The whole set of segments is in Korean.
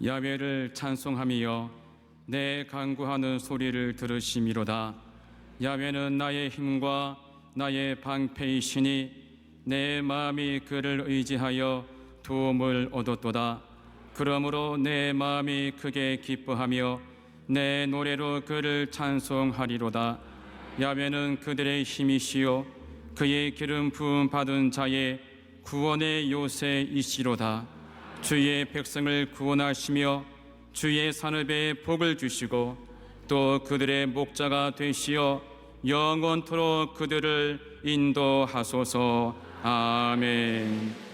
야훼를 찬송하며 내 간구하는 소리를 들으심이로다. 야훼는 나의 힘과 나의 방패이시니 내 마음이 그를 의지하여 도움을 얻었도다. 그러므로 내 마음이 크게 기뻐하며 내 노래로 그를 찬송하리로다. 야훼는 그들의 힘이시요 그의 기름 부음 받은 자의 구원의 요새이시로다. 주의 백성을 구원하시며 주의 산업에 복을 주시고 또 그들의 목자가 되시어 영원토록 그들을 인도하소서. 아멘.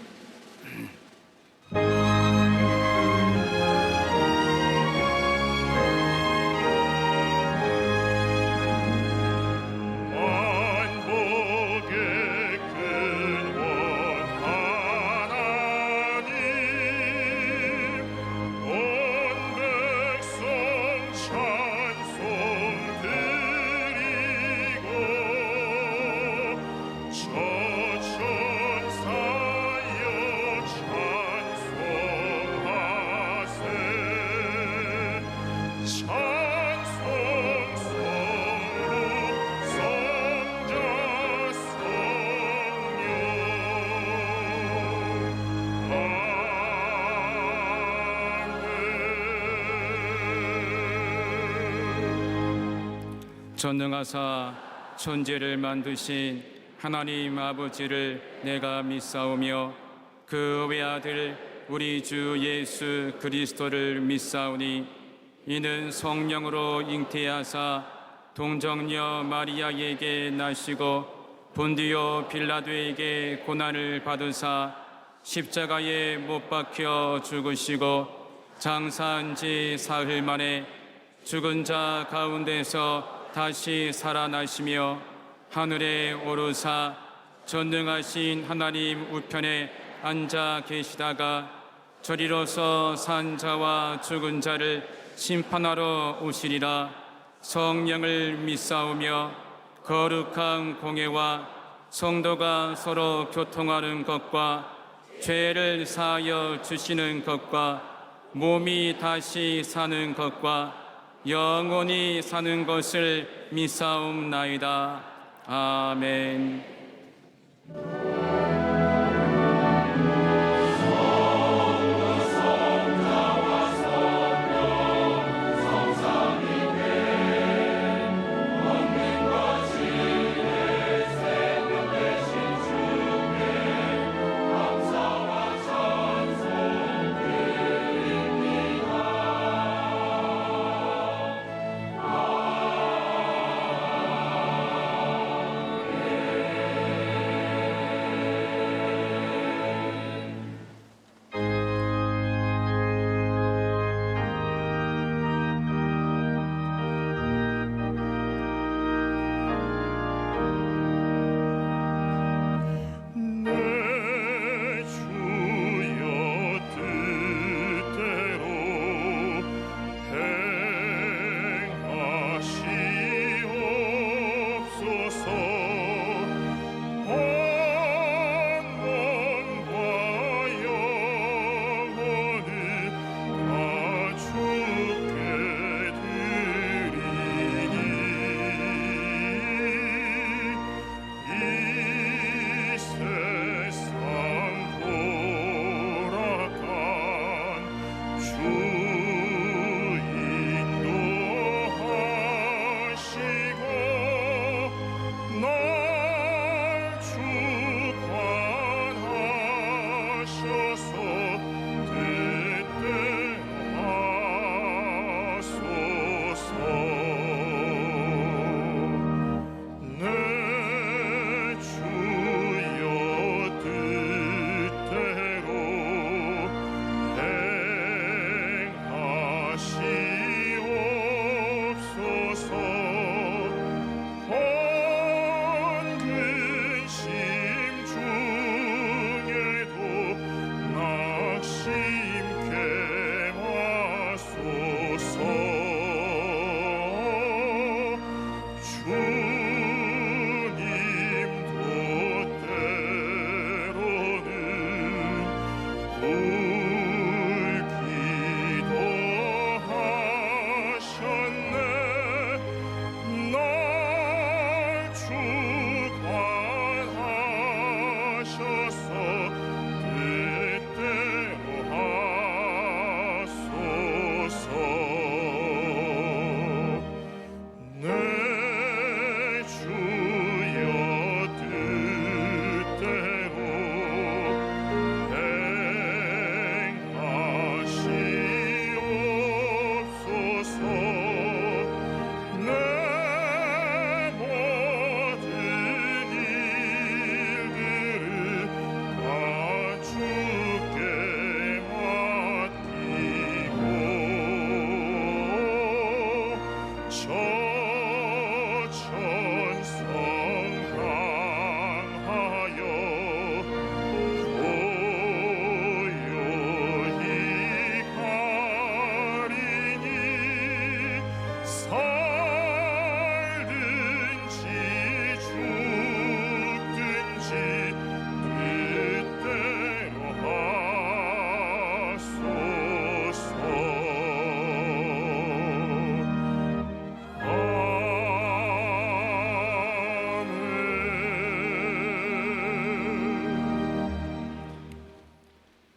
전능하사 천지를 만드신 하나님 아버지를 내가 믿사오며 그 외아들 우리 주 예수 그리스도를 믿사오니 이는 성령으로 잉태하사 동정녀 마리아에게 나시고 본디오 빌라도에게 고난을 받으사 십자가에 못 박혀 죽으시고 장사한 지 사흘 만에 죽은 자 가운데서 다시 살아나시며 하늘에 오르사 전능하신 하나님 우편에 앉아 계시다가 저리로서 산 자와 죽은 자를 심판하러 오시리라. 성령을 믿사오며 거룩한 공회와 성도가 서로 교통하는 것과 죄를 사하여 주시는 것과 몸이 다시 사는 것과 영원히 사는 것을 믿사옵나이다. 아멘.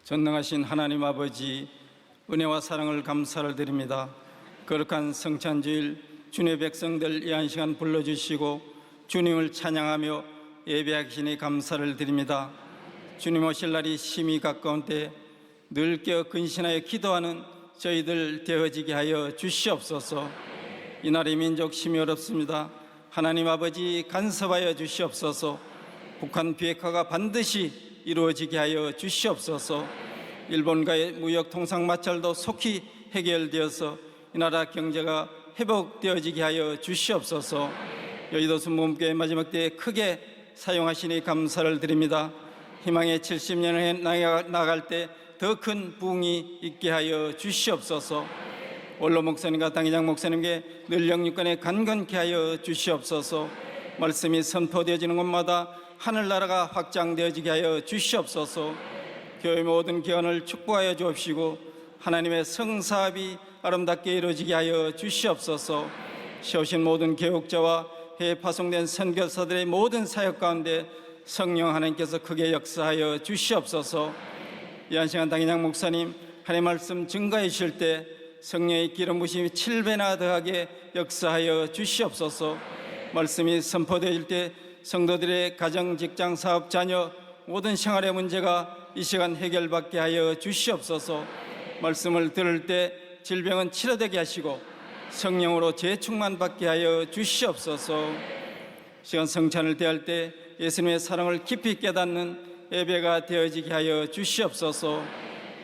전능하신 하나님 아버지, 은혜와 사랑을 감사를 드립니다. 거룩한 성찬주일 주님의 백성들 이 한 시간 불러주시고 주님을 찬양하며 예배하시니 감사를 드립니다. 주님 오실 날이 심히 가까운 때 늘 깨어 근신하여 기도하는 저희들 되어지게 하여 주시옵소서. 이날의 민족 심히 어렵습니다. 하나님 아버지 간섭하여 주시옵소서. 북한 비핵화가 반드시 이루어지게 하여 주시옵소서. 일본과의 무역 통상 마찰도 속히 해결되어서 이 나라 경제가 회복되어지게 하여 주시옵소서. 여의도 순복음교회 마지막 때에 크게 사용하시니 감사를 드립니다. 희망의 70년을 나갈 때 더 큰 부흥이 있게 하여 주시옵소서. 원로 목사님과 당회장 목사님께 늘 영육간에 간건케 하여 주시옵소서. 말씀이 선포되어지는 곳마다 하늘나라가 확장되어지게 하여 주시옵소서. 교회 모든 기원을 축복하여 주옵시고 하나님의 성사합이 아름답게 이루어지게 하여 주시옵소서. 세우신 모든 교육자와 해외 파송된 선교사들의 모든 사역 가운데 성령 하나님께서 크게 역사하여 주시옵소서. 이 한 시간 당회장 목사님 하나님의 말씀 증거해 주실 때 성령의 기름 부심이 7배나 더하게 역사하여 주시옵소서. 말씀이 선포되어질 때 성도들의 가정, 직장, 사업, 자녀 모든 생활의 문제가 이 시간 해결받게 하여 주시옵소서. 말씀을 들을 때 질병은 치료되게 하시고 성령으로 재충만 받게 하여 주시옵소서. 시간 성찬을 대할 때 예수님의 사랑을 깊이 깨닫는 예배가 되어지게 하여 주시옵소서.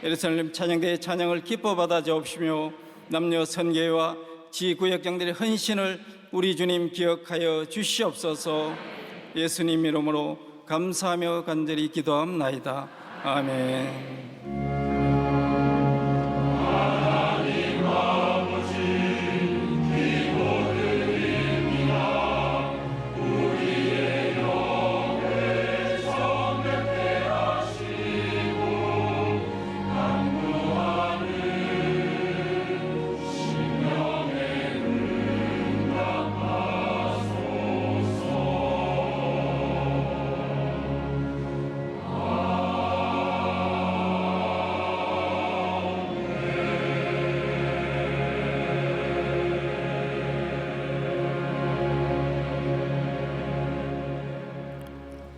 예루살렘 찬양대의 찬양을 기뻐 받아 주옵시며 남녀 선교회와 지구역장들의 헌신을 우리 주님 기억하여 주시옵소서. 예수님 이름으로 감사하며 간절히 기도합나이다. 아멘.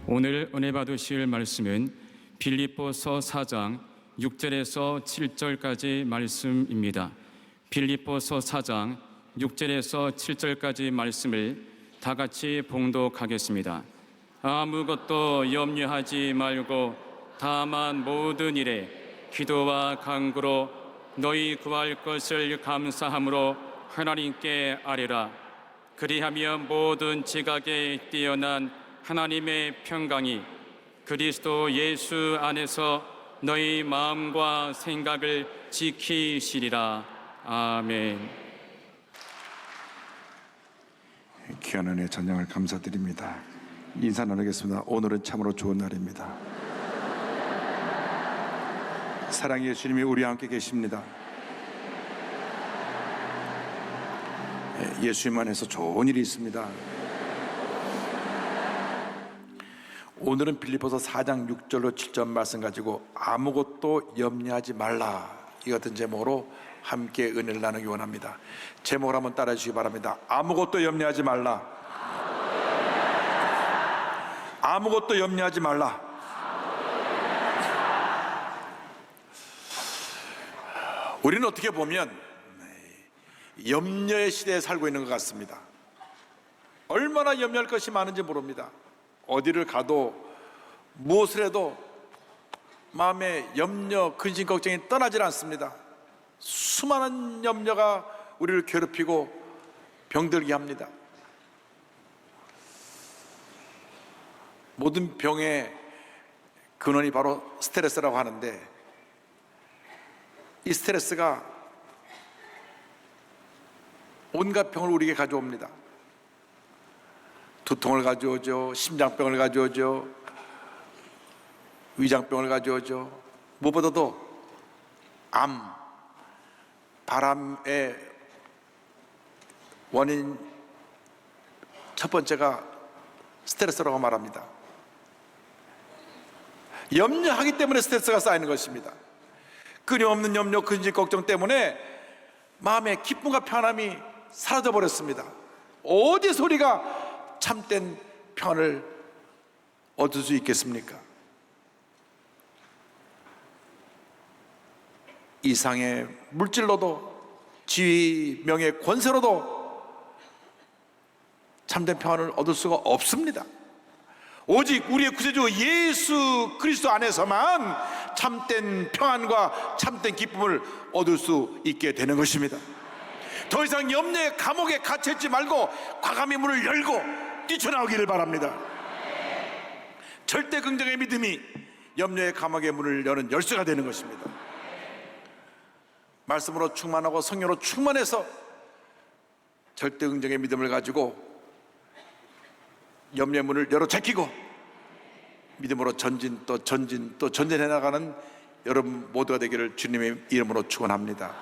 오늘 은혜 받으실 말씀은 빌립보서 4장 6절에서 7절까지 말씀입니다. 빌립보서 4장 6절에서 7절까지 말씀을 다 같이 봉독하겠습니다. 아무것도 염려하지 말고 다만 모든 일에 기도와 간구로 너희 구할 것을 감사함으로 하나님께 아뢰라. 그리하며 모든 지각에 뛰어난 하나님의 평강이 그리스도 예수 안에서 너희 마음과 생각을 지키시리라. 아멘. 귀한 은혜 전량을 감사드립니다. 인사 나누겠습니다. 오늘은 참으로 좋은 날입니다. 사랑의 예수님이 우리와 함께 계십니다. 예수님 안에서 좋은 일이 있습니다. 오늘은 빌립보서 4장 6절로 7절 말씀 가지고 아무것도 염려하지 말라, 이 같은 제목으로 함께 은혜를 나누기 원합니다. 제목을 한번 따라해 주시기 바랍니다. 아무것도 염려하지 말라. 아무것도 염려하지 말라. 우리는 어떻게 보면 염려의 시대에 살고 있는 것 같습니다. 얼마나 염려할 것이 많은지 모릅니다. 어디를 가도 무엇을 해도 마음에 염려, 근심, 걱정이 떠나질 않습니다. 수많은 염려가 우리를 괴롭히고 병들게 합니다. 모든 병의 근원이 바로 스트레스라고 하는데, 이 스트레스가 온갖 병을 우리에게 가져옵니다. 두통을 가져오죠. 심장병을 가져오죠. 위장병을 가져오죠. 무엇보다도 암, 바람의 원인 첫 번째가 스트레스라고 말합니다. 염려하기 때문에 스트레스가 쌓이는 것입니다. 끊임없는 염려, 근심, 걱정 때문에 마음의 기쁨과 편함이 사라져 버렸습니다. 어디서 우리가 참된 평안을 얻을 수 있겠습니까? 이상의 물질로도 지위, 명예, 권세로도 참된 평안을 얻을 수가 없습니다. 오직 우리의 구세주 예수 그리스도 안에서만 참된 평안과 참된 기쁨을 얻을 수 있게 되는 것입니다. 더 이상 염려의 감옥에 갇혀있지 말고 과감히 문을 열고 뛰쳐나오기를 바랍니다. 절대 긍정의 믿음이 염려의 감옥의 문을 여는 열쇠가 되는 것입니다. 말씀으로 충만하고 성령으로 충만해서 절대 긍정의 믿음을 가지고 염려의 문을 열어 제끼고 믿음으로 전진 또 전진 또 전진해 나가는 여러분 모두가 되기를 주님의 이름으로 축원합니다.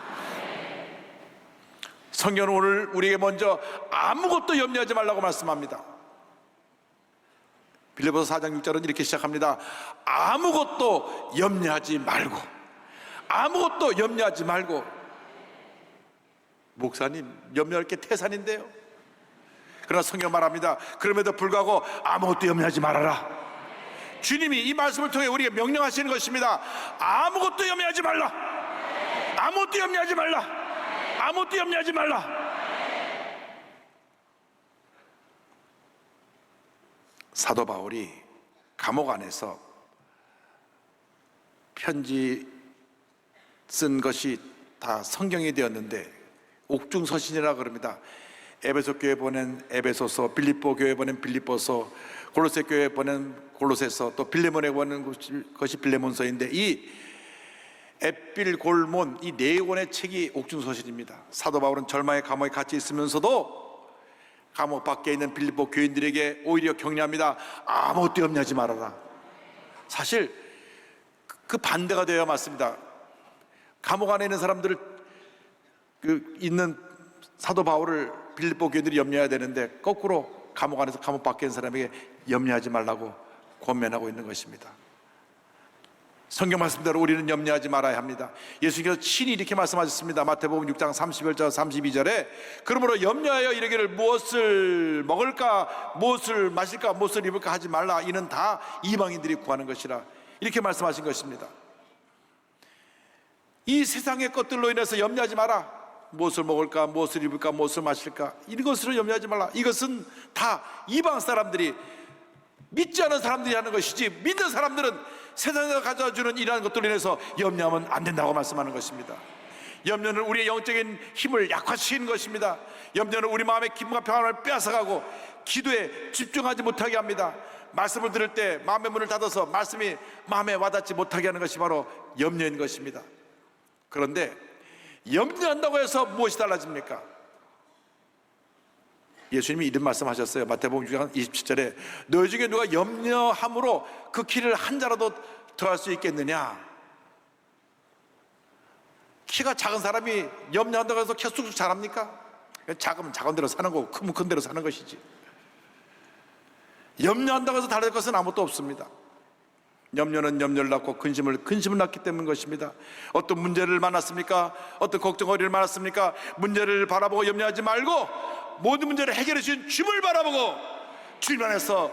성경은 오늘 우리에게 먼저 아무것도 염려하지 말라고 말씀합니다. 빌립보서 4장 6절은 이렇게 시작합니다. 아무것도 염려하지 말고, 아무것도 염려하지 말고. 목사님, 염려할 게 태산인데요. 그러나 성경 말합니다. 그럼에도 불구하고 아무것도 염려하지 말아라. 주님이 이 말씀을 통해 우리에게 명령하시는 것입니다. 아무것도 염려하지 말라. 아무것도 염려하지 말라. 아무것도 염려하지 말라. 사도 바울이 감옥 안에서 편지 쓴 것이 다 성경이 되었는데 옥중서신이라 그럽니다. 에베소 교회 보낸 에베소서, 빌립보 교회 보낸 빌립보서, 골로새 교회 보낸 골로새서, 또 빌레몬에 보낸 것이 빌레몬서인데 이 에필골몬 이 네 권의 책이 옥중서신입니다. 사도 바울은 절망의 감옥에 갇혀 있으면서도 감옥 밖에 있는 빌립보 교인들에게 오히려 격려합니다. 아무것도 염려하지 말아라. 사실 그 반대가 되어야 맞습니다. 감옥 안에 있는 사람들을 있는 사도 바울을 빌립보 교인들이 염려해야 되는데 거꾸로 감옥 안에서 감옥 밖에 있는 사람에게 염려하지 말라고 권면하고 있는 것입니다. 성경 말씀대로 우리는 염려하지 말아야 합니다. 예수님께서 친히 이렇게 말씀하셨습니다. 마태복음 6장 31절 32절에 그러므로 염려하여 이르기를 무엇을 먹을까 무엇을 마실까 무엇을 입을까 하지 말라. 이는 다 이방인들이 구하는 것이라. 이렇게 말씀하신 것입니다. 이 세상의 것들로 인해서 염려하지 마라. 무엇을 먹을까 무엇을 입을까 무엇을 마실까 이것으로 염려하지 말라. 이것은 다 이방 사람들이 믿지 않은 사람들이 하는 것이지 믿는 사람들은 세상에서 가져주는 이러한 것들로 인해서 염려하면 안 된다고 말씀하는 것입니다. 염려는 우리의 영적인 힘을 약화시키는 것입니다. 염려는 우리 마음의 기쁨과 평안을 빼앗아가고 기도에 집중하지 못하게 합니다. 말씀을 들을 때 마음의 문을 닫아서 말씀이 마음에 와닿지 못하게 하는 것이 바로 염려인 것입니다. 그런데 염려한다고 해서 무엇이 달라집니까? 예수님이 이런 말씀하셨어요. 마태복음 6장 27절에 너희 중에 누가 염려함으로 그 길을 한 자라도 더할 수 있겠느냐? 키가 작은 사람이 염려한다고 해서 키가 쑥쑥 자랍니까? 작으면 작은 대로 사는 거고 크면 큰 대로 사는 것이지. 염려한다고 해서 다를 것은 아무것도 없습니다. 염려는 염려를 낳고 근심을 낳기 때문인 것입니다. 어떤 문제를 만났습니까? 어떤 걱정거리를 만났습니까? 문제를 바라보고 염려하지 말고 모든 문제를 해결해 주신 주님을 바라보고 주님 안에서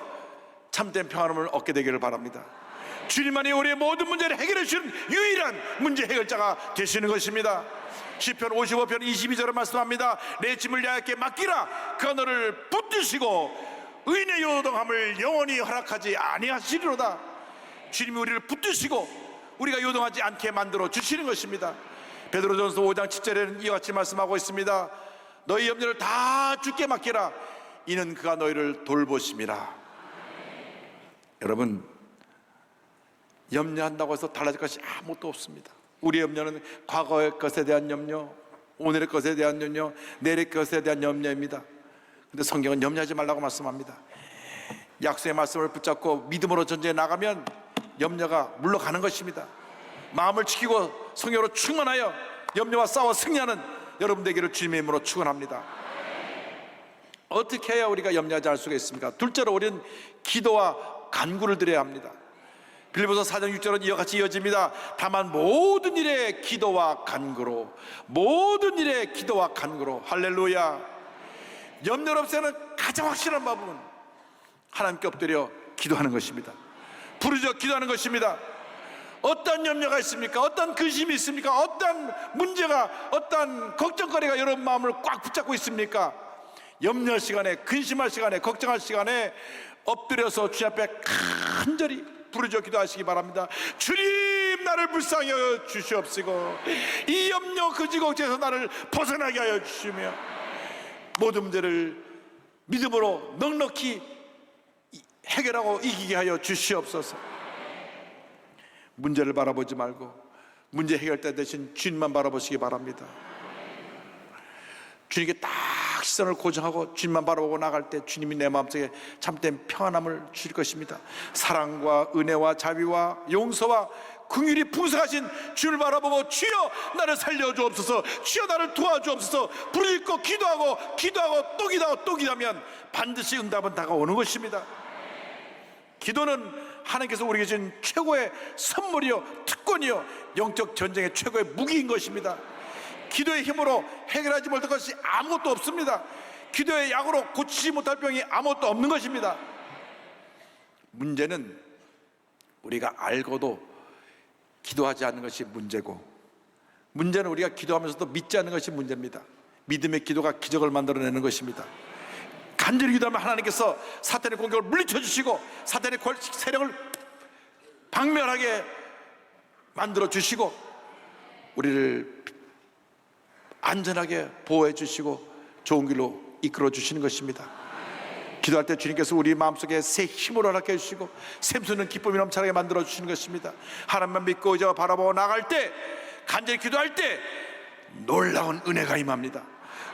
참된 평안함을 얻게 되기를 바랍니다. 주님만이 우리의 모든 문제를 해결해 주신 유일한 문제 해결자가 되시는 것입니다. 시편 55편 22절을 말씀합니다. 내 짐을 야곱께 맡기라. 그가 너를 붙드시고 의인의 요동함을 영원히 허락하지 아니하시리로다. 주님이 우리를 붙드시고 우리가 요동하지 않게 만들어 주시는 것입니다. 베드로전서 5장 7절에는 이와 같이 말씀하고 있습니다. 너희 염려를 다 주께 맡기라. 이는 그가 너희를 돌보심이라. 여러분, 염려한다고 해서 달라질 것이 아무것도 없습니다. 우리의 염려는 과거의 것에 대한 염려, 오늘의 것에 대한 염려, 내일의 것에 대한 염려입니다. 근데 성경은 염려하지 말라고 말씀합니다. 약속의 말씀을 붙잡고 믿음으로 전쟁에 나가면 염려가 물러가는 것입니다. 마음을 지키고 성령으로 충만하여 염려와 싸워 승리하는 여러분 되기를 주님의 이름으로 축원합니다. 어떻게 해야 우리가 염려하지 않을 수가 있습니까? 둘째로 우리는 기도와 간구를 드려야 합니다. 빌립보서 4장 6절은 이와 같이 이어집니다. 다만 모든 일에 기도와 간구로, 모든 일에 기도와 간구로. 할렐루야. 염려를 없애는 가장 확실한 방법은 하나님께 엎드려 기도하는 것입니다. 부르짖어 기도하는 것입니다. 어떤 염려가 있습니까? 어떤 근심이 있습니까? 어떤 문제가, 어떤 걱정거리가 여러분 마음을 꽉 붙잡고 있습니까? 염려할 시간에, 근심할 시간에, 걱정할 시간에 엎드려서 주님 앞에 간절히 부르짖어 기도하시기 바랍니다. 주님, 나를 불쌍히 하여 주시옵시고 이 염려 근심 걱정에서 나를 벗어나게 하여 주시며 모든 문제를 믿음으로 넉넉히 해결하고 이기게 하여 주시옵소서. 문제를 바라보지 말고 문제 해결자 대신 주님만 바라보시기 바랍니다. 주님께 딱 시선을 고정하고 주님만 바라보고 나갈 때 주님이 내 마음속에 참된 평안함을 주실 것입니다. 사랑과 은혜와 자비와 용서와 긍휼이 풍성하신 주를 바라보고 주여 나를 살려주옵소서, 주여 나를 도와주옵소서 부르짖고 기도하고 또 기도하고 또 기도하면 반드시 응답은 다가오는 것입니다. 기도는 하나님께서 우리에게 주신 최고의 선물이요 특권이요 영적 전쟁의 최고의 무기인 것입니다. 기도의 힘으로 해결하지 못할 것이 아무것도 없습니다. 기도의 약으로 고치지 못할 병이 아무것도 없는 것입니다. 문제는 우리가 알고도 기도하지 않는 것이 문제고, 문제는 우리가 기도하면서도 믿지 않는 것이 문제입니다. 믿음의 기도가 기적을 만들어내는 것입니다. 간절히 기도하면 하나님께서 사탄의 공격을 물리쳐 주시고 사탄의 세력을 박멸하게 만들어 주시고 우리를 안전하게 보호해 주시고 좋은 길로 이끌어 주시는 것입니다. 기도할 때 주님께서 우리 마음속에 새 힘을 허락해 주시고 샘솟는 기쁨이 넘쳐나게 만들어 주시는 것입니다. 하나님만 믿고 의지하고 바라보고 나갈 때, 간절히 기도할 때 놀라운 은혜가 임합니다.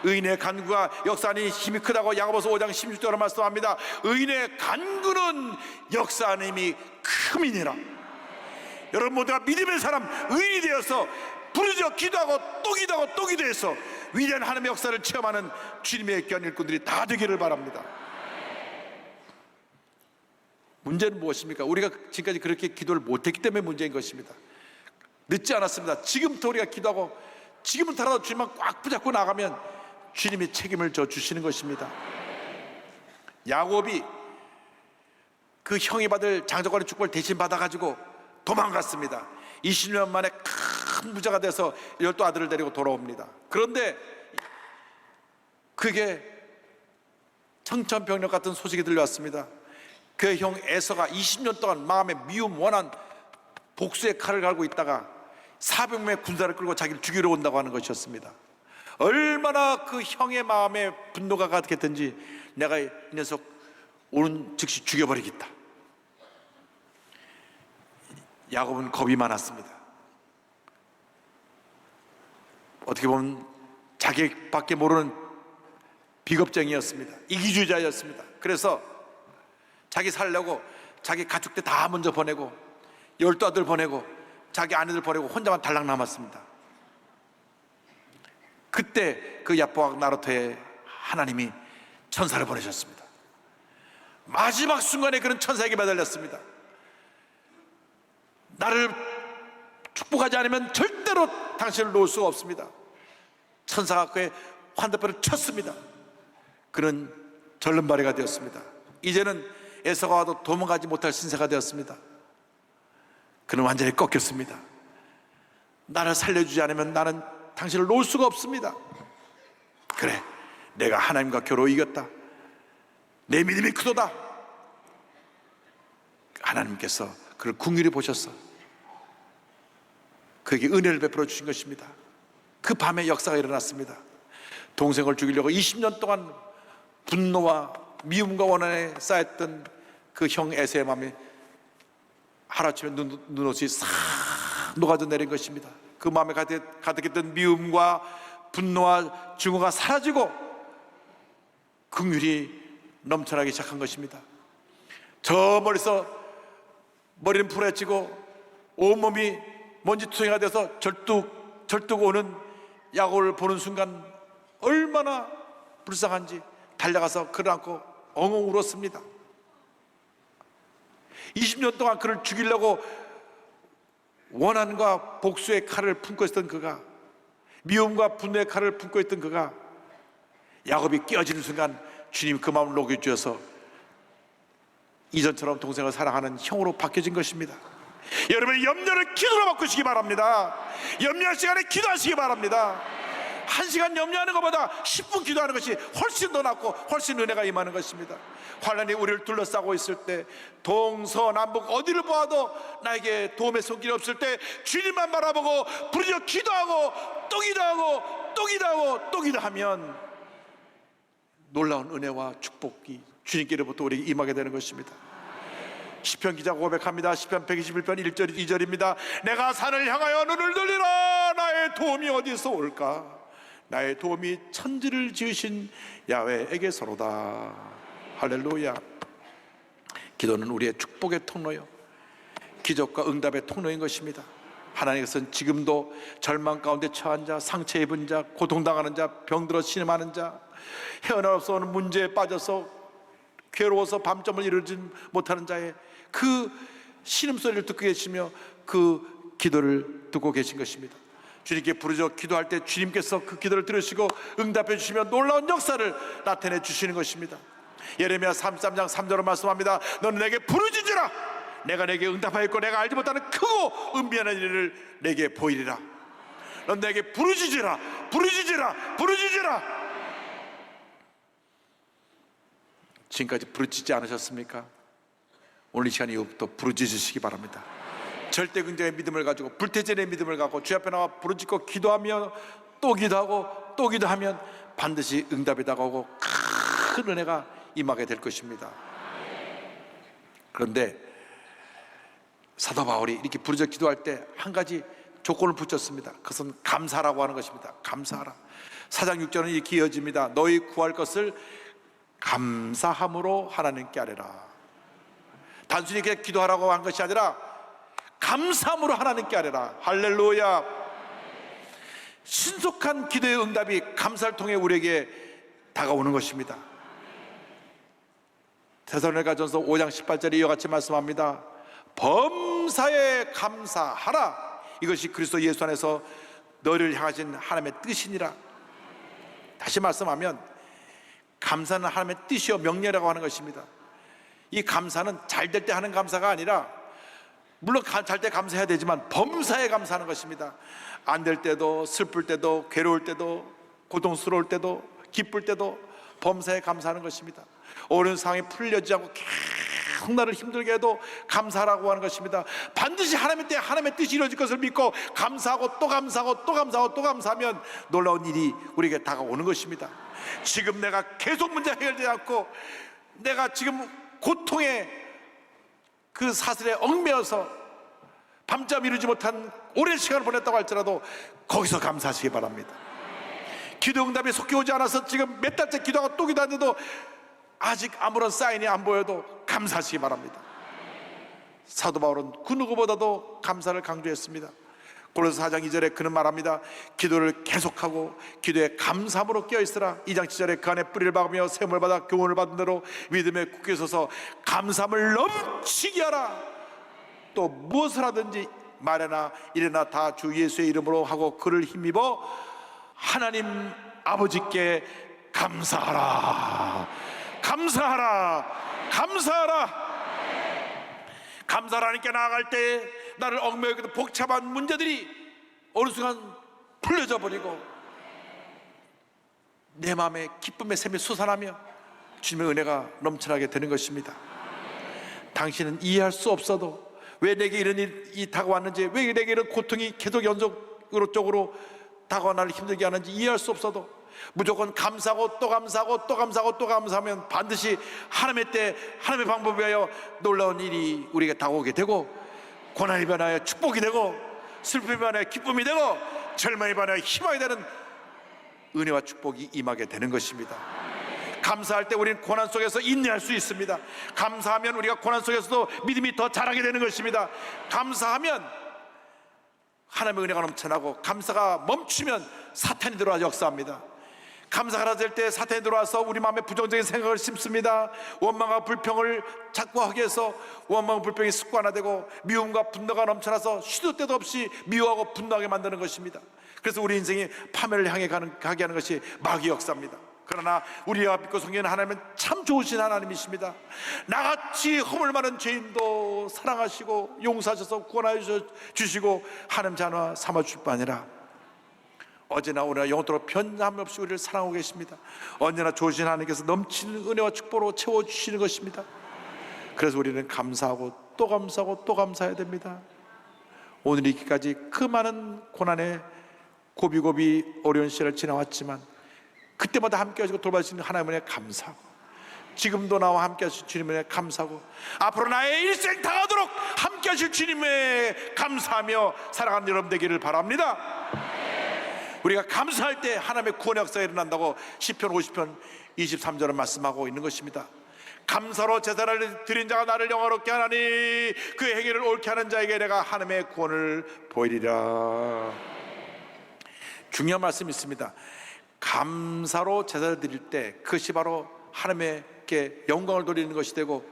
의인의 간구가 역사하는 힘이 크다고 야고보서 5장 16절로 말씀합니다. 의인의 간구는 역사하는 힘이 큼이니라. 여러분 모두가 믿음의 사람, 의인이 되어서 부르짖어 기도하고 또 기도하고 또 기도해서 위대한 하나님의 역사를 체험하는 주님의 귀한 일꾼들이 다 되기를 바랍니다. 문제는 무엇입니까? 우리가 지금까지 그렇게 기도를 못했기 때문에 문제인 것입니다. 늦지 않았습니다. 지금부터 우리가 기도하고 지금부터라도 주님만 꽉 붙잡고 나가면 주님이 책임을 져 주시는 것입니다. 야곱이 그 형이 받을 장자권의 축복을 대신 받아가지고 도망갔습니다. 20년 만에 큰 부자가 돼서 12아들을 데리고 돌아옵니다. 그런데 그게 청천벽력 같은 소식이 들려왔습니다. 그 형 에서가 20년 동안 마음에 미움, 원한, 복수의 칼을 갈고 있다가 400명의 군사를 끌고 자기를 죽이러 온다고 하는 것이었습니다. 얼마나 그 형의 마음에 분노가 가득했던지 내가 이 녀석 오는 즉시 죽여버리겠다. 야곱은 겁이 많았습니다. 어떻게 보면 자기밖에 모르는 비겁쟁이였습니다. 이기주의자였습니다. 그래서 자기 살려고 자기 가족들 다 먼저 보내고 12아들 보내고 자기 아내들 보내고 혼자만 달랑 남았습니다. 그때 그 야포악 나루토에 하나님이 천사를 보내셨습니다. 마지막 순간에 그런 천사에게 매달렸습니다. 나를 축복하지 않으면 절대로 당신을 놓을 수가 없습니다. 천사가 그의 환대뼈를 쳤습니다. 그는 절름발이가 되었습니다. 이제는 에서가 와도 도망가지 못할 신세가 되었습니다. 그는 완전히 꺾였습니다. 나를 살려주지 않으면 나는 당신을 놓을 수가 없습니다. 그래, 내가 하나님과 겨루 이겼다. 내 믿음이 크도다. 하나님께서 그를 긍휼히 보셔서 그에게 은혜를 베풀어 주신 것입니다. 그 밤에 역사가 일어났습니다. 동생을 죽이려고 20년 동안 분노와 미움과 원한에 쌓였던 그 형 에서의 마음에 하루아침에 눈옷이 싹 녹아져 내린 것입니다. 그 마음에 가득했던 미움과 분노와 증오가 사라지고 긍휼이 넘쳐나기 시작한 것입니다. 저 멀리서 머리는 부러지고 온몸이 먼지투성이가 돼서 절뚝 오는 야곱을 보는 순간 얼마나 불쌍한지 달려가서 그를 안고 엉엉 울었습니다. 20년 동안 그를 죽이려고 원한과 복수의 칼을 품고 있었던 그가, 미움과 분노의 칼을 품고 있던 그가 야곱이 깨어지는 순간 주님 그 마음을 녹여주셔서 이전처럼 동생을 사랑하는 형으로 바뀌어진 것입니다. 여러분의 염려를 기도로 바꾸시기 바랍니다. 염려할 시간에 기도하시기 바랍니다. 1시간 염려하는 것보다 10분 기도하는 것이 훨씬 더 낫고 훨씬 은혜가 임하는 것입니다. 환난이 우리를 둘러싸고 있을 때, 동서남북 어디를 보아도 나에게 도움의 손길이 없을 때 주님만 바라보고 부르짖어 기도하고 또 기도하고 또 기도하고 또 기도하면 놀라운 은혜와 축복이 주님께로부터 우리에게 임하게 되는 것입니다. 시편 기자가 고백합니다. 시편 121편 1절 2절입니다. 내가 산을 향하여 눈을 돌리라. 나의 도움이 어디서 올까? 나의 도움이 천지를 지으신 야훼에게서로다. 할렐루야. 기도는 우리의 축복의 통로요, 기적과 응답의 통로인 것입니다. 하나님께서는 지금도 절망 가운데 처한 자, 상처 입은 자, 고통당하는 자, 병들어 신음하는 자, 헤어날 수 없는 문제에 빠져서 괴로워서 밤잠을 이루지 못하는 자의 그 신음소리를 듣고 계시며 그 기도를 듣고 계신 것입니다. 주님께 부르짖어 기도할 때 주님께서 그 기도를 들으시고 응답해 주시며 놀라운 역사를 나타내 주시는 것입니다. 예레미야 33장 3절로 말씀합니다. 너는 내게 부르짖으라. 내가 내게 응답하였고 내가 알지 못하는 크고 은비하는 일을 내게 보이리라. 넌 내게 부르짖으라. 부르짖으라. 부르짖으라. 지금까지 부르짖지 않으셨습니까? 오늘 이 시간 이후부터 부르짖으시기 바랍니다. 절대 긍정의 믿음을 가지고, 불태전의 믿음을 갖고 주 앞에 나와 부르짖고 기도하며 또 기도하고 또 기도하면 반드시 응답이 다가오고 큰 은혜가 임하게 될 것입니다. 그런데 사도 바울이 이렇게 부르짖어 기도할 때 한 가지 조건을 붙였습니다. 그것은 감사라고 하는 것입니다. 감사하라. 4장 6절은 이렇게 이어집니다. 너희 구할 것을 감사함으로 하나님께 아뢰라. 단순히 그냥 기도하라고 한 것이 아니라 감사함으로 하나님께 아뢰라. 할렐루야. 신속한 기도의 응답이 감사를 통해 우리에게 다가오는 것입니다. 데살로니가전서 5장 18절에 이와 같이 말씀합니다. 범사에 감사하라. 이것이 그리스도 예수 안에서 너를 향하신 하나님의 뜻이니라. 다시 말씀하면 감사는 하나님의 뜻이요 명령이라고 하는 것입니다. 이 감사는 잘 될 때 하는 감사가 아니라, 물론 잘 때 감사해야 되지만 범사에 감사하는 것입니다. 안 될 때도, 슬플 때도, 괴로울 때도, 고통스러울 때도, 기쁠 때도 범사에 감사하는 것입니다. 어려운 상황이 풀려지지 않고 계속 나를 힘들게 해도 감사하라고 하는 것입니다. 반드시 하나님의 때 하나님의 뜻이 이루어질 것을 믿고 감사하고 또 감사하고 또 감사하고 또 감사하면 놀라운 일이 우리에게 다가오는 것입니다. 지금 내가 계속 문제 해결되지 않고 내가 지금 고통의 그 사슬에 얽매여서 밤잠 이루지 못한 오랜 시간을 보냈다고 할지라도 거기서 감사하시기 바랍니다. 기도 응답이 속히 오지 않아서 지금 몇 달째 기도하고 또 기도하는데도 아직 아무런 사인이 안 보여도 감사하시기 바랍니다. 사도 바울은 그 누구보다도 감사를 강조했습니다. 고린도서 4장 2절에 그는 말합니다. 기도를 계속하고 기도에 감사함으로 깨어있으라. 2장 7절에 그 안에 뿌리를 박으며 세움을 받아 교훈을 받은 대로 믿음에 굳게 서서 감사함을 넘치게 하라. 또 무엇을 하든지 말이나 일이나 다 주 예수의 이름으로 하고 그를 힘입어 하나님 아버지께 감사하라. 감사하라. 감사하라. 감사하라니까 나아갈 때 나를 얽매이고 복잡한 문제들이 어느 순간 풀려져 버리고 내 마음에 기쁨의 샘이 솟아나며 주님의 은혜가 넘쳐나게 되는 것입니다. 당신은 이해할 수 없어도 왜 내게 이런 일이 다가왔는지, 왜 내게 이런 고통이 계속 연속으로 다가와 나를 힘들게 하는지 이해할 수 없어도 무조건 감사하고 또 감사하고 또 감사하고 또 감사하면 반드시 하나님의 때 하나님의 방법에 하여 놀라운 일이 우리에게 다가오게 되고, 고난이 변하여 축복이 되고, 슬픔이 변하여 기쁨이 되고, 절망이 변하여 희망이 되는 은혜와 축복이 임하게 되는 것입니다. 감사할 때 우리는 고난 속에서 인내할 수 있습니다. 감사하면 우리가 고난 속에서도 믿음이 더 자라게 되는 것입니다. 감사하면 하나님의 은혜가 넘쳐나고, 감사가 멈추면 사탄이 들어와 역사합니다. 감사가 될 때 사탄이 들어와서 우리 마음에 부정적인 생각을 심습니다. 원망과 불평을 자꾸 하게 해서 원망과 불평이 습관화되고 미움과 분노가 넘쳐나서 시도 때도 없이 미워하고 분노하게 만드는 것입니다. 그래서 우리 인생이 파멸을 향해 가게 하는 것이 마귀의 역사입니다. 그러나 우리가 믿고 섬기는 하나님은 참 좋으신 하나님이십니다. 나같이 허물 많은 죄인도 사랑하시고 용서하셔서 구원하여 주시고 하나님 자녀 삼아주실 뿐 아니라 어제나 오늘나 영원토록 변함 없이 우리를 사랑하고 계십니다. 언제나 좋으신 하나님께서 넘치는 은혜와 축복으로 채워주시는 것입니다. 그래서 우리는 감사하고 또 감사하고 또 감사해야 됩니다. 오늘 이기까지 그 많은 고난에 고비고비 어려운 시절을 지나왔지만 그때마다 함께 하시고 돌봐주시는 하나님의 감사하고 지금도 나와 함께 하실 주님의 감사하고 앞으로 나의 일생 다하도록 함께 하실 주님의 감사하며 살아가는 여러분 되기를 바랍니다. 우리가 감사할 때 하나님의 구원의 역사가 일어난다고 시편 50편 23절은 말씀하고 있는 것입니다. 감사로 제사를 드린 자가 나를 영화롭게 하나니 그 행위를 옳게 하는 자에게 내가 하나님의 구원을 보이리라. 중요한 말씀이 있습니다. 감사로 제사를 드릴 때 그것이 바로 하나님께 영광을 돌리는 것이 되고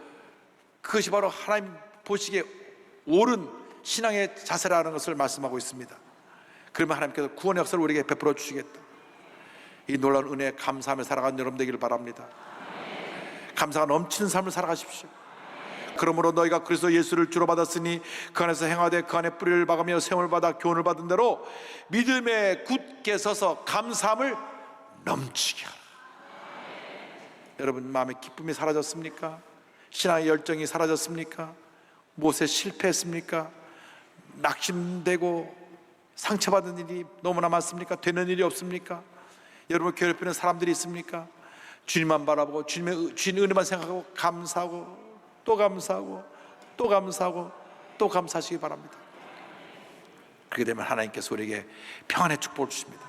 그것이 바로 하나님 보시기에 옳은 신앙의 자세라는 것을 말씀하고 있습니다. 그러면 하나님께서 구원의 역사를 우리에게 베풀어 주시겠다. 이 놀라운 은혜에 감사하며 살아가는 여러분 되기를 바랍니다. 감사가 넘치는 삶을 살아가십시오. 그러므로 너희가 그리스도 예수를 주로 받았으니 그 안에서 행하되 그 안에 뿌리를 박으며 세움을 받아 교훈을 받은 대로 믿음에 굳게 서서 감사함을 넘치게 하라. 여러분 마음의 기쁨이 사라졌습니까? 신앙의 열정이 사라졌습니까? 무엇에 실패했습니까? 낙심되고 상처받은 일이 너무나 많습니까? 되는 일이 없습니까? 여러분을 괴롭히는 사람들이 있습니까? 주님만 바라보고 주님의 은혜만 생각하고 감사하고 또 감사하고 또 감사하고 또 감사하시기 바랍니다. 그렇게 되면 하나님께서 우리에게 평안의 축복을 주십니다.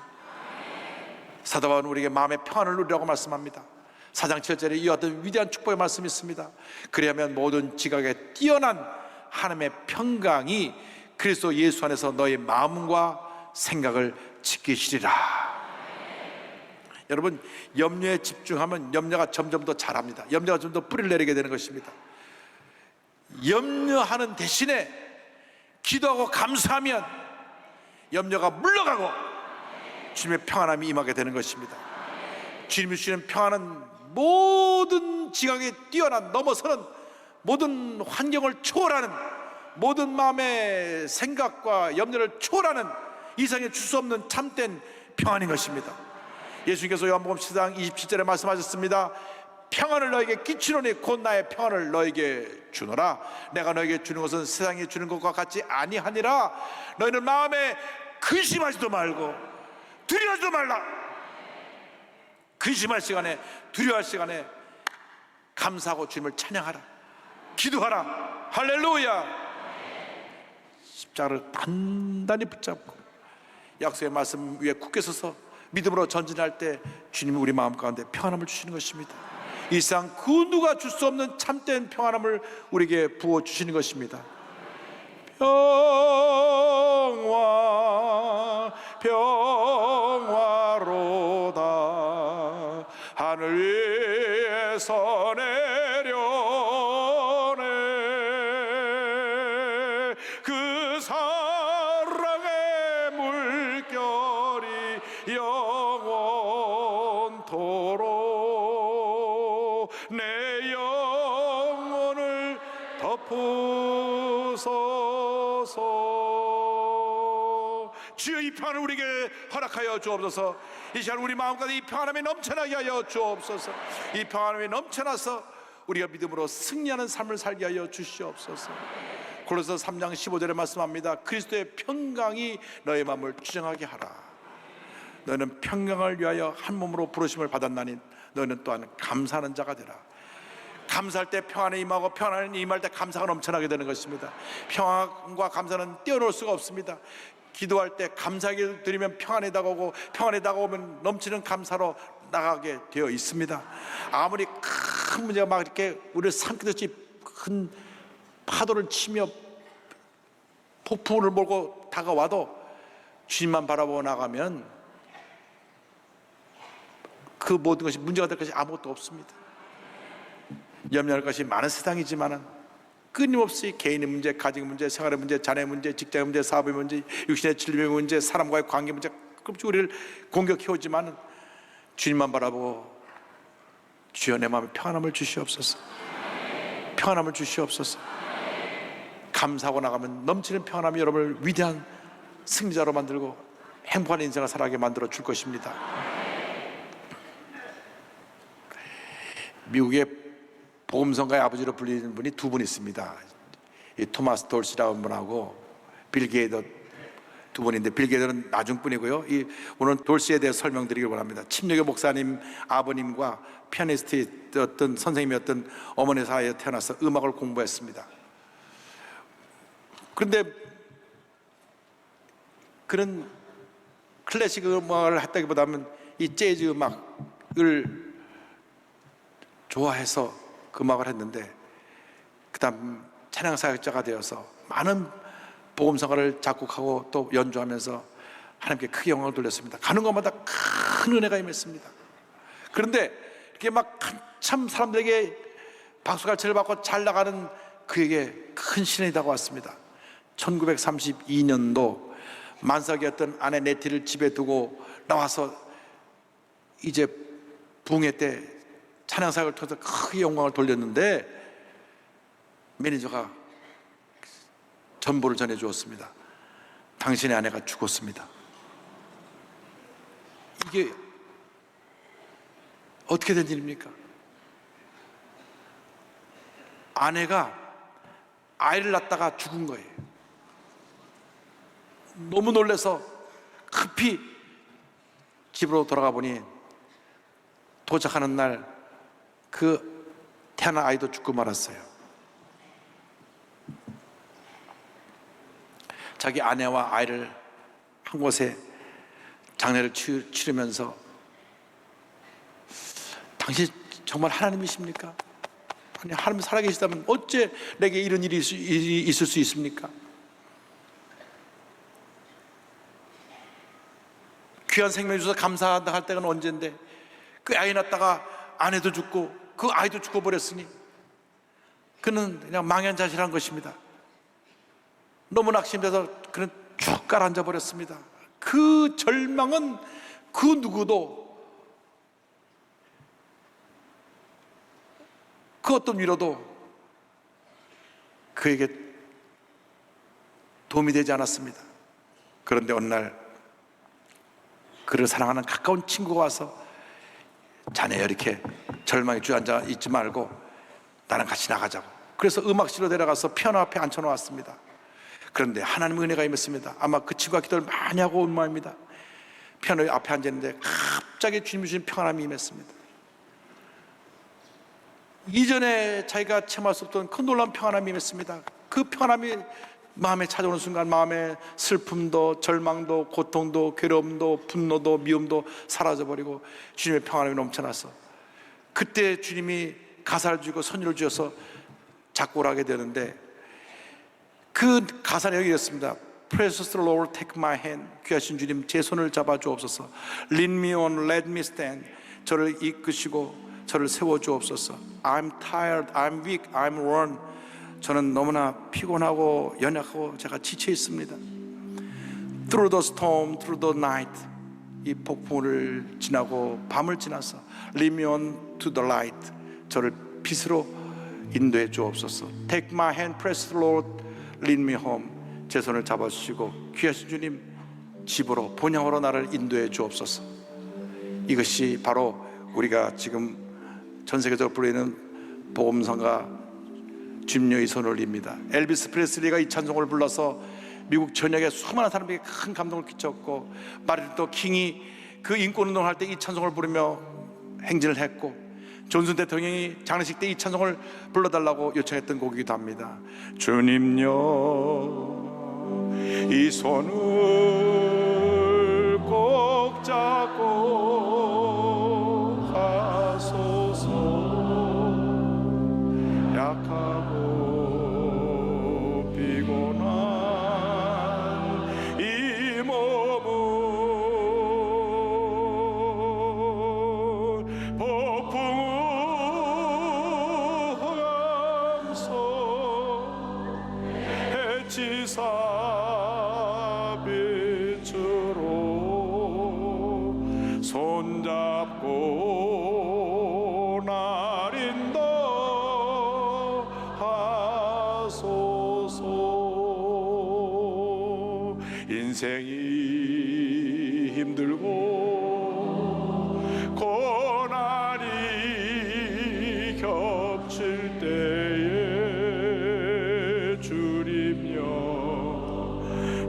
사도 바울은 우리에게 마음의 평안을 누리라고 말씀합니다. 4장 7절에 이와 같은 위대한 축복의 말씀이 있습니다. 그리하면 모든 지각에 뛰어난 하나님의 평강이 그리스도 예수 안에서 너의 마음과 생각을 지키시리라. 여러분 염려에 집중하면 염려가 점점 더 자랍니다. 염려가 좀 더 뿌리를 내리게 되는 것입니다. 염려하는 대신에 기도하고 감사하면 염려가 물러가고 주님의 평안함이 임하게 되는 것입니다. 주님이 주시는 평안은 모든 지각에 뛰어난 넘어서는 모든 환경을 초월하는 모든 마음의 생각과 염려를 초월하는 이상에 줄 수 없는 참된 평안인 것입니다. 예수님께서 요한복음 10장 27절에 말씀하셨습니다. 평안을 너에게 끼치노니 곧 나의 평안을 너에게 주노라. 내가 너에게 주는 것은 세상이 주는 것과 같이 아니하니라. 너희는 마음에 근심하지도 말고 두려워하지도 말라. 근심할 시간에 두려워할 시간에 감사하고 주님을 찬양하라. 기도하라. 할렐루야. 십자가를 단단히 붙잡고 약속의 말씀 위에 굳게 서서 믿음으로 전진할 때 주님이 우리 마음 가운데 평안함을 주시는 것입니다. 이 세상 그 누가 줄 수 없는 참된 평안함을 우리에게 부어주시는 것입니다. 평화로다 하늘 위에서 내려오네 그 사랑의 물결이 영원토록 내 영혼을 덮으소서. 주여 이 평안을 우리에게 허락하여 주옵소서. 이 시간 우리 마음까지 이 평안함이 넘쳐나게 하여 주옵소서. 이 평안함이 넘쳐나서 우리가 믿음으로 승리하는 삶을 살게 하여 주시옵소서. 골로새 3장 15절에 말씀합니다. 그리스도의 평강이 너의 마음을 주장하게 하라. 너는 평강을 위하여 한 몸으로 부르심을 받았나니 너는 또한 감사하는 자가 되라. 감사할 때 평안에 임하고 평안에 임할 때 감사가 넘쳐나게 되는 것입니다. 평안과 감사는 떼어놓을 수가 없습니다. 기도할 때 감사하게 드리면 평안에 다가오고 평안에 다가오면 넘치는 감사로 나가게 되어 있습니다. 아무리 큰 문제가 막 이렇게 우리를 삼키듯이 큰 파도를 치며 폭풍을 몰고 다가와도 주님만 바라보고 나가면 그 모든 것이 문제가 될 것이 아무것도 없습니다. 염려할 것이 많은 세상이지만은 끊임없이 개인의 문제, 가정의 문제, 생활의 문제, 자녀의 문제, 직장의 문제, 사업의 문제, 육신의 질병의 문제, 사람과의 관계 문제, 끝없이 우리를 공격해오지만은 주님만 바라보고 주여 내 마음에 평안함을 주시옵소서. 평안함을 주시옵소서. 감사하고 나가면 넘치는 평안함이 여러분을 위대한 승리자로 만들고 행복한 인생을 살아가게 만들어 줄 것입니다. 미국의 복음성가의 아버지로 불리는 분이 두 분 있습니다. 이 토마스 돌시라는 분하고 빌 게이더 두 분인데, 빌 게이더는 나중 분이고요. 오늘 돌시에 대해 설명드리길 원합니다. 침례교 목사님 아버님과 피아니스트였던 선생님이었던 어머니 사이에 태어나서 음악을 공부했습니다. 그런데 그런 클래식 음악을 했다기보다는 이 재즈 음악을 좋아해서 그 음악을 했는데, 그 다음 찬양사역자가 되어서 많은 복음성가를 작곡하고 또 연주하면서 하나님께 크게 영광을 돌렸습니다. 가는 곳마다 큰 은혜가 임했습니다. 그런데 이렇게 막 한참 사람들에게 박수갈채를 받고 잘 나가는 그에게 큰 시련이 다가왔습니다. 1932년도 만삭이었던 아내 네티를 집에 두고 나와서 이제 부흥회 때 찬양사역을 통해서 크게 영광을 돌렸는데, 매니저가 전보를 전해 주었습니다. 당신의 아내가 죽었습니다. 이게 어떻게 된 일입니까? 아내가 아이를 낳다가 죽은 거예요. 너무 놀라서 급히 집으로 돌아가 보니 도착하는 날 그 태어난 아이도 죽고 말았어요. 자기 아내와 아이를 한 곳에 장례를 치르면서, 당신 정말 하나님이십니까? 아니, 하나님 살아계시다면 어째 내게 이런 일이 있을 수 있습니까? 귀한 생명 주셔서 감사한다 할 때가 언젠데, 그 아이 낳다가 아내도 죽고 그 아이도 죽어버렸으니 그는 그냥 망연자실한 것입니다. 너무 낙심돼서 그는 쭉 가라앉아 버렸습니다. 그 절망은 그 누구도, 그 어떤 위로도 그에게 도움이 되지 않았습니다. 그런데 어느 날 그를 사랑하는 가까운 친구가 와서, 자네 이렇게 절망에 주저앉아 있지 말고 나랑 같이 나가자고. 그래서 음악실로 데려가서 피아노 앞에 앉혀놓았습니다. 그런데 하나님의 은혜가 임했습니다. 아마 그 친구가 기도를 많이 하고 온 모양입니다. 피아노 앞에 앉았는데 갑자기 주님 주신 평안함이 임했습니다. 이전에 자기가 체험할 수 없던 그 놀라운 평안함이 임했습니다. 그 평안함이 마음에 찾아오는 순간 마음의 슬픔도 절망도 고통도 괴로움도 분노도 미움도 사라져버리고 주님의 평안함이 넘쳐나서, 그때 주님이 가사를 주고 선율을 주셔서 작곡을 하게 되는데, 그 가사는 여기였습니다. Precious Lord, take my hand. 귀하신 주님, 제 손을 잡아주옵소서. Lead me on, let me stand. 저를 이끄시고 저를 세워주옵소서. I'm tired, I'm weak, I'm worn. 저는 너무나 피곤하고 연약하고 제가 지쳐 있습니다. Through the storm, through the night. 이 폭풍을 지나고 밤을 지나서 Lead me on to the light. 저를 빛으로 인도해 주옵소서. Take my hand, precious Lord, lead me home. 제 손을 잡아주시고 귀하신 주님, 집으로 본향으로 나를 인도해 주옵소서. 이것이 바로 우리가 지금 전 세계적으로 부르는 복음성가 주님의 손을 올립니다. 엘비스 프레슬리가 이 찬송을 불러서 미국 전역에 수많은 사람에게 큰 감동을 끼쳤고, 마르틴 루터 킹이 그 인권운동을 할 때 이 찬송을 부르며 행진을 했고, 존슨 대통령이 장례식 때 이 찬송을 불러달라고 요청했던 곡이기도 합니다. 주님여 이 손을 꼭 잡고 가소서. 약하고 피곤한 이 몸은 인생이 힘들고 고난이 겹칠 때에 주님여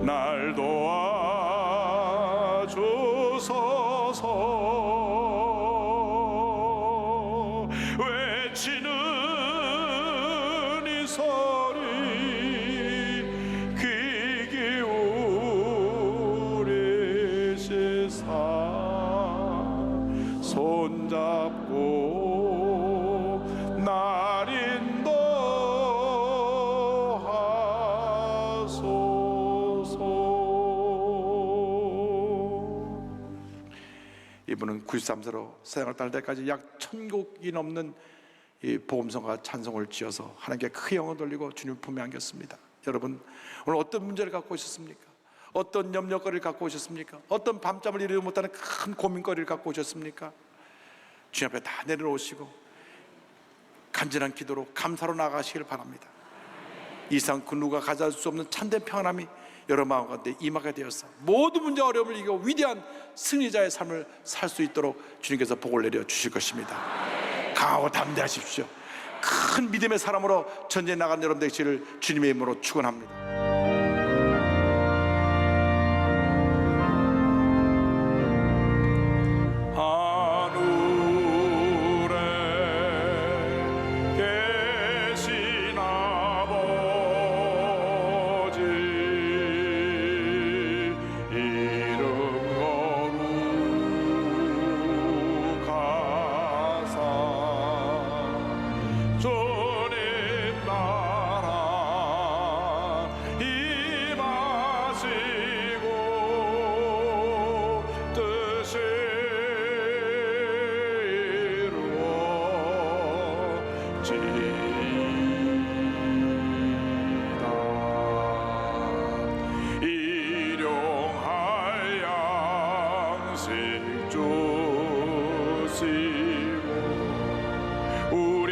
날 도와주소서. 외치는 이 소리 귀 기울이시사 손잡고 날 인도하소서. 이분은 93세로 세상을 떠날 때까지 약 1000곡이 넘는 이 복음성과 찬송을 지어서 하나님께 크게 영광 돌리고 주님 품에 안겼습니다. 여러분, 오늘 어떤 문제를 갖고 오셨습니까? 어떤 염려거리를 갖고 오셨습니까? 어떤 밤잠을 이루지 못하는 큰 고민거리를 갖고 오셨습니까? 주님 앞에 다 내려놓으시고 간절한 기도로 감사로 나아가시길 바랍니다. 이상 그 누가 가져갈 수 없는 참된 평안함이 여러 마음 가운데 임하게 되어서 모든 문제와 어려움을 이기고 위대한 승리자의 삶을 살 수 있도록 주님께서 복을 내려 주실 것입니다. 강하고 담대하십시오. 큰 믿음의 사람으로 전쟁에 나간 여러분 되시기를 주님의 이름으로 축원합니다.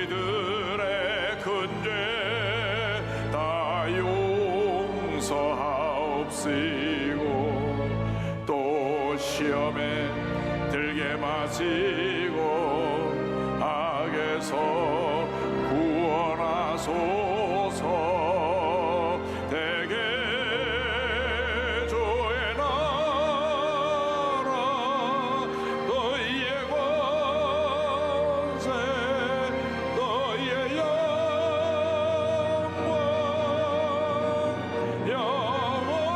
우리들의 큰 죄 다 용서하옵시고 또 시험에 들게 마시고 악에서 구원하소서. 대개 주의 나라 너희의 권세 너희의 영광 영원히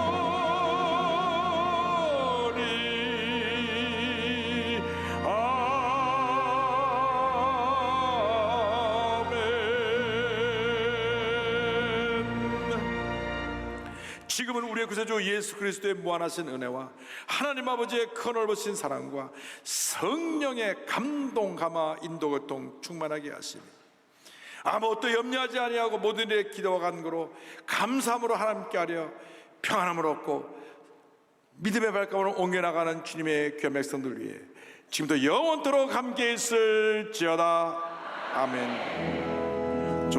지금은 우리의 구세주 예수 그리스도의 무한하신 은혜와 하나님 아버지의 큰 넓으신 사랑과 성령의 감동 감화 인도 교통 충만하게 하시니 아무것도 염려하지 아니하고 모든 일에 기도와 간구로 감사함으로 하나님께 하려 평안함을 얻고 믿음의 발걸음을 옮겨나가는 주님의 귀한 백성들 위해 지금도 영원토록 함께 있을지어다. 아멘.